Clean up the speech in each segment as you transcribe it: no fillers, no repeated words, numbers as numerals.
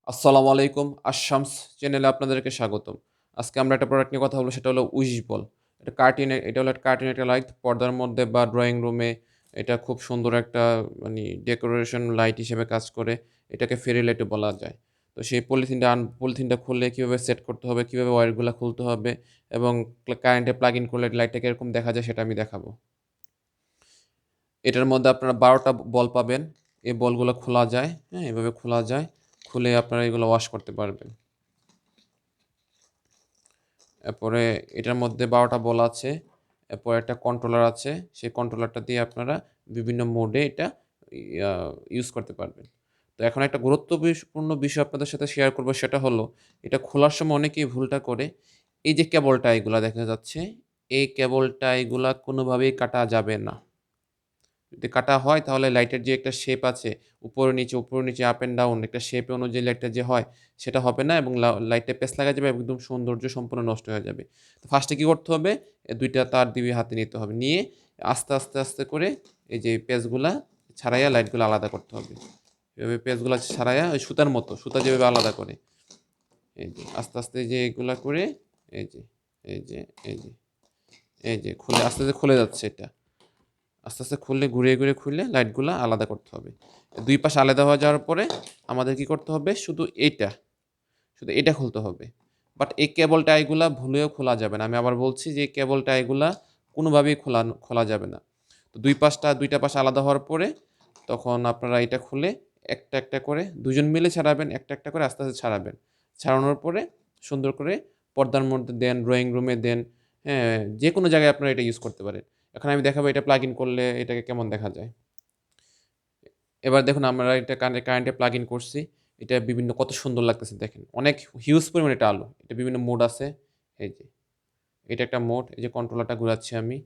আসসালামু আলাইকুম। আশ-শামস চ্যানেলে আপনাদেরকে স্বাগতম। আজকে আমরা একটা প্রোডাক্ট নিয়ে কথা বলব সেটা হলো উইশ বল। এটা হলো কার্টুনের একটা লাইট পর্দার মধ্যে বা ড্রয়িং রুমে এটা খুব সুন্দর একটা ডেকোরেশন লাইট হিসেবে কাজ করে। এটাকে ফেরি লাইটও বলা যায়। তো সেই পলিথিনটা খুলে কিভাবে সেট করতে হবে, কিভাবে ওয়্যারগুলা খুলতে হবে এবং কারেন্টে প্লাগ ইন করলে লাইটটা কিরকম দেখা যায় সেটা আমি দেখাবো। এটার মধ্যে আপনারা ১২ টা বল পাবেন। এই বলগুলো খোলা যায়, হ্যাঁ? এভাবে খোলা যায়। খুলে আপনারা এগুলো ওয়াশ করতে পারবেন। এরপরে এটার মধ্যে ১২ টা বল আছে। এরপর একটা কন্ট্রোলার আছে। সেই কন্ট্রোলারটা দিয়ে আপনারা বিভিন্ন মোডে এটা ইয়া ইউজ করতে পারবেন। তো এখন একটা গুরুত্বপূর্ণ বিষয় আপনাদের সাথে শেয়ার করব সেটা হলো, এটা খোলার সময় অনেকেই ভুলটা করে, এই যে কেবলটা এগুলা দেখা যাচ্ছে, এই কেবলটা এগুলা কোনোভাবেই কাটা যাবে না। যদি কাটা হয় তাহলে লাইটের যে একটা শেপ আছে উপর নিচে আপ অ্যান্ড ডাউন একটা শেপ অনুযায়ী লাইটটা যে হয় সেটা হবে না এবং লাইটটা পেচ লাগা যাবে একদম সৌন্দর্য সম্পূর্ণ নষ্ট হয়ে যাবে। তো ফার্স্টে কি করতে হবে? ২ টা তার দিবি হাতে নিতে হবে। নিয়ে আস্তে করে এই যে পেচগুলা ছাড়াইয়া লাইটগুলো আলাদা করতে হবে। এভাবে পেচগুলা ছাড়াইয়া ওই সুতার মতো, সুতা যেভাবে আলাদা করে। এই যে আস্তে যে এগুলা করে এই যে, এই যে, এই যে, এই যে খুলে আস্তে খুলে যাচ্ছে এটা। আস্তে খুললে ঘুরিয়ে খুললে লাইটগুলা আলাদা করতে হবে। ২ পাশ আলাদা হয়ে যাওয়ার পরে আমাদের কি করতে হবে? শুধু এটা খুলতে হবে। বাট এই কেবল টাইগুলা ভুলেও খোলা যাবে না। আমি আবার বলছি যে এই কেবল টাইগুলা কোনোভাবেই খোলা যাবে না। তো ২ টা পাশ আলাদা হওয়ার পরে তখন আপনারা এটা খুলে একটা করে ২ জন মিলে ছাড়াবেন। একটা করে আস্তে ছাড়াবেন। ছাড়ানোর পরে সুন্দর করে পর্দার মধ্যে দেন, ড্রয়িং রুমে দেন, হ্যাঁ? যেকোনো জায়গায় আপনারা এটা ইউজ করতে পারেন। এখন আমি দেখাবো এটা প্লাগ ইন করলে এটাকে কেমন দেখা যায়। এবার দেখুন আমরা এটা কারেন্টে প্লাগ ইন করছি। এটা বিভিন্ন কত সুন্দর লাগতেছে দেখেন। অনেক হিউজ পরিমাণে এটা আলো। এটা বিভিন্ন মোড আছে। এই যে, এটা একটা মোড। এই যে কন্ট্রোলারটা ঘুরাচ্ছি আমি।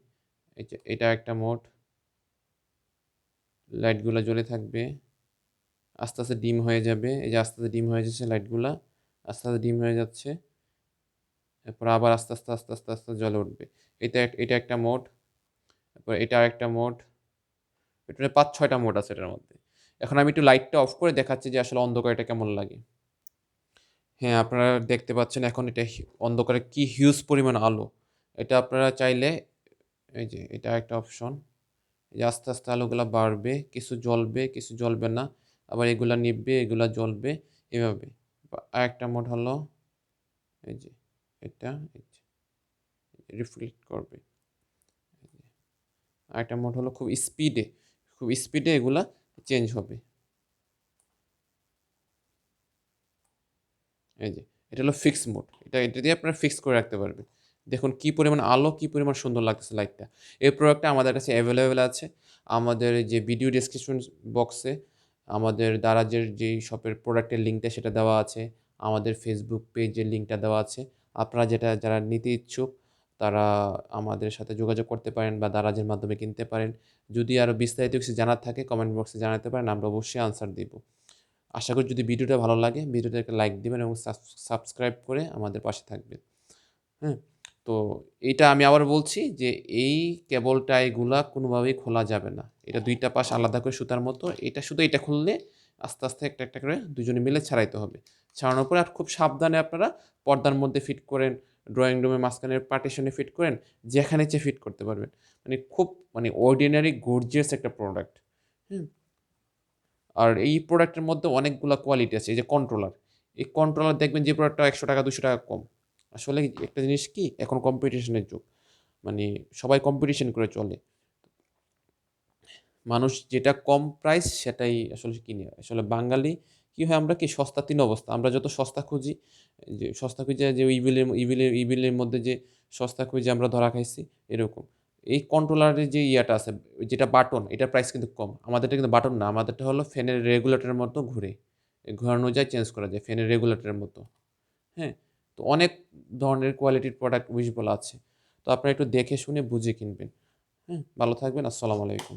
এই যে এটা একটা মোড। লাইটগুলা জ্বলে থাকবে। আস্তে ডিম হয়ে যাবে। এই যে আস্তে ডিম হয়ে যাচ্ছে লাইটগুলা। আস্তে ডিম হয়ে যাচ্ছে। এরপর আবার আস্তে জ্বলে উঠবে। এটা একটা মোড। তারপর এটা আরেকটা মোড। এটাতে ৫-৬ টা মোড আছে এটার মধ্যে। এখন আমি একটু লাইটটা অফ করে দেখাচ্ছি যে আসলে অন্ধকারে এটা কেমন লাগে। হ্যাঁ, আপনারা দেখতে পাচ্ছেন এখন এটা অন্ধকারে কি হিউজ পরিমাণ আলো। এটা আপনারা চাইলে এই যে এটা একটা অপশন। এই যে আস্তে আলোগুলা বাড়বে, কিছু জ্বলবে, কিছু জ্বলবে না। আবার এগুলা নিভবে, এগুলা জ্বলবে এভাবে। আরেকটা মোড হলো এই যে এটা এই যে রিফ্লেক্ট করবে। আরেকটা মোড হলো খুব স্পিডে এগুলা চেঞ্জ হবে। এই যে এটা হলো ফিক্স মোড। এটা দিয়ে আপনারা ফিক্স করে রাখতে পারবেন। দেখুন কি পরিমাণ আলো, কি পরিমাণ সুন্দর লাগতেছে লাইটটা। এই প্রোডাক্টটা আমাদের কাছে এভেইলেবল আছে। আমাদের যে ভিডিও ডেসক্রিপশন বক্সে আমাদের দারাজের যেই শপের প্রোডাক্টের লিঙ্কটা সেটা দেওয়া আছে। আমাদের ফেসবুক পেজের লিঙ্কটা দেওয়া আছে। আপনারা যারা নিতে ইচ্ছুক তারা আমাদের সাথে যোগাযোগ করতে পারেন বা দারাজের মাধ্যমে কিনতে পারেন। যদি আরো বিস্তারিত কিছু জানার থাকে কমেন্ট বক্সে জানাতে পারেন। আমরা অবশ্যই আনসার দিব। আশা করি যদি ভিডিওটা ভালো লাগে ভিডিওতে একটা লাইক দিবেন এবং সাবস্ক্রাইব করে আমাদের পাশে থাকবেন। হ্যাঁ? তো এইটা আমি আবার বলছি যে এই কেবল টাইগুলা কোনোভাবেই খোলা যাবে না। এটা ২ টা পাশ আলাদা করে সুতার মতো। এটা খুললে আস্তে একটা করে ২ জনে মিলে ছাড়াইতে হবে। ছাড়ানোর পরে আর খুব সাবধানে আপনারা পর্দার মধ্যে ফিট করেন, ড্রয়িং রুমের মাঝখানের পার্টিশনে ফিট করেন, যেখানে ইচ্ছে ফিট করতে পারবেন। খুব অর্ডিনারি গর্জিয়াস একটা প্রোডাক্ট। হুম? আর এই প্রোডাক্টের মধ্যে অনেকগুলা কোয়ালিটি আছে। এই যে কন্ট্রোলার। এই কন্ট্রোলার দেখবেন যে প্রোডাক্টটা ৳১০০ ৳২০০ কম। আসলে একটা জিনিস কি এখন কম্পিটিশনের যুগ। মানে সবাই কম্পিটিশন করে চলে। মানুষ যেটা কম প্রাইস সেটাই আসলে কিনে। আসলে বাঙালি কি হয় আমরা কি সস্তা ৩ অবস্থা। আমরা যত সস্তা খুঁজি যে সস্তা খুঁজে যে ইবিলের মধ্যে যে সস্তা খুঁজে আমরা ধরা খাইছি এরকম। এই কন্ট্রোলারের যে ইয়াটা আছে যেটা বাটন এটার প্রাইস কিন্তু কম। আমাদেরটা কিন্তু বাটন না। আমাদেরটা হলো ফ্যানের রেগুলেটরের মতো ঘুরে। ঘোরানো যায় চেঞ্জ করা যায় ফ্যানের রেগুলেটরের মতো। হ্যাঁ? তো অনেক ধরনের কোয়ালিটির প্রোডাক্ট উইশ বলা আছে। তো আপনারা একটু দেখে শুনে বুঝে কিনবেন। হ্যাঁ? ভালো থাকবেন। আসসালামু আলাইকুম।